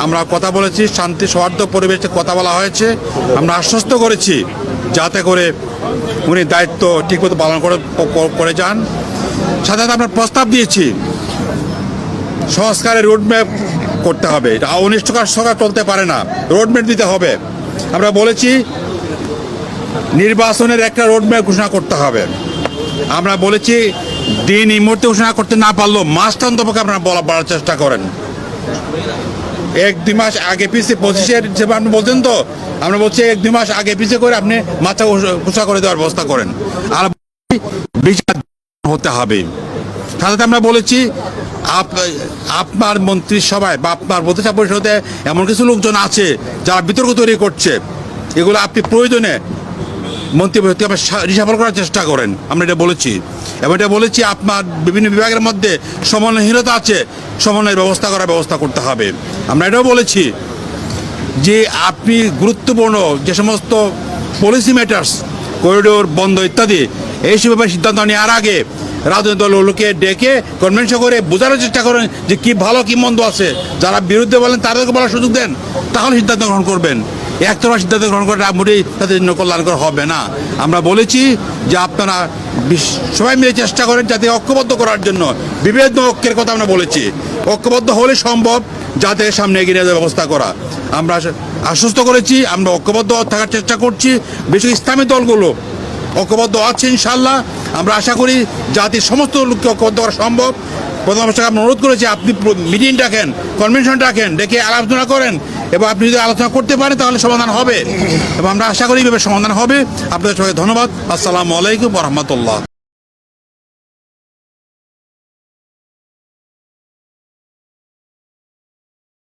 আমরা কথা বলেছি, শান্তি সৌহার্দ্য পরিবেশে কথা বলা হয়েছে। আমরা আশ্বস্ত করেছি যাতে করে উনি দায়িত্ব ঠিকমতো পালন করে যান। সাথে সাথে আমরা প্রস্তাব দিয়েছি সংস্কারের রোডম্যাপ করতে হবে। এটা অনিষ্টকার সরকার চলতে পারে না, রোডম্যাপ দিতে হবে। আমরা বলেছি নির্বাচনের একটা রোডম্যাপ ঘোষণা করতে হবে। আমরা বলেছি দিন এই মুহূর্তে ঘোষণা করতে না পারলেও মাসটান্তপক্ষে আপনারা বলার চেষ্টা করেন। 1-2 মাস আগে পিছিয়ে 25-এর হিসেবে আপনি বলছেন তো, আমরা বলছি 1-2 মাস আগে পিছিয়ে করে আপনি মাথা ঘোষণা করে দেওয়ার ব্যবস্থা করেন। আর বিচার হতে হবে। সাথে আমরা বলেছি আপনার মন্ত্রিসভায় বা আপনার প্রতিষ্ঠা পরিষদে এমন কিছু লোকজন আছে যারা বিতর্ক তৈরি করছে, এগুলো আপনি প্রয়োজনে মন্ত্রী রিসাফল করার চেষ্টা করেন। আমরা এটা বলেছি এবং এটা বলেছি আপনার বিভিন্ন বিভাগের মধ্যে সমন্বয়হীনতা আছে, সমন্বয়ের ব্যবস্থা করতে হবে। আমরা এটাও বলেছি যে আপনি গুরুত্বপূর্ণ যে সমস্ত পলিসি ম্যাটার্স, করিডোর বন্ধ ইত্যাদি এইসব ব্যাপারে সিদ্ধান্ত নেওয়ার আগে রাজনৈতিক দলগুলোকে ডেকে কনভেনশন করে বোঝানোর চেষ্টা করেন যে কী ভালো কী মন্দ আছে। যারা বিরুদ্ধে বলেন তাদেরকে বলার সুযোগ দেন, তাহলে সিদ্ধান্ত গ্রহণ করবেন। একতরফা সিদ্ধান্ত গ্রহণ করা মোটেই তাদের জন্য কল্যাণকর হবে না। আমরা বলেছি যে আপনারা সবাই মিলে চেষ্টা করেন যাতে ঐক্যবদ্ধ করার জন্য। বিভেদ ঐক্যের কথা আমরা বলেছি, ঐক্যবদ্ধ হলে সম্ভব যাতে সামনে এগিয়ে নেওয়ার ব্যবস্থা করা। আমরা আশ্বস্ত করেছি আমরা ঐক্যবদ্ধ থাকার চেষ্টা করছি। বিশেষ ইসলামী দলগুলো ঐক্যবদ্ধ আছে ইনশাল্লাহ। আমরা আশা করি জাতির সমস্ত লোককে ঐক্যবদ্ধ করা সম্ভব। প্রধানমন্ত্রীকে আমরা অনুরোধ করেছি আপনি মিটিং ডাকেন, কনভেনশন ডাকেন, ডেকে আলোচনা করেন এবং আপনি যদি আলোচনা করতে পারেন তাহলে সমাধান হবে এবং আমরা আশা করি এইভাবে সমাধান হবে। আপনাদের সবাইকে ধন্যবাদ। আসসালামু আলাইকুম ওয়া রাহমাতুল্লাহ।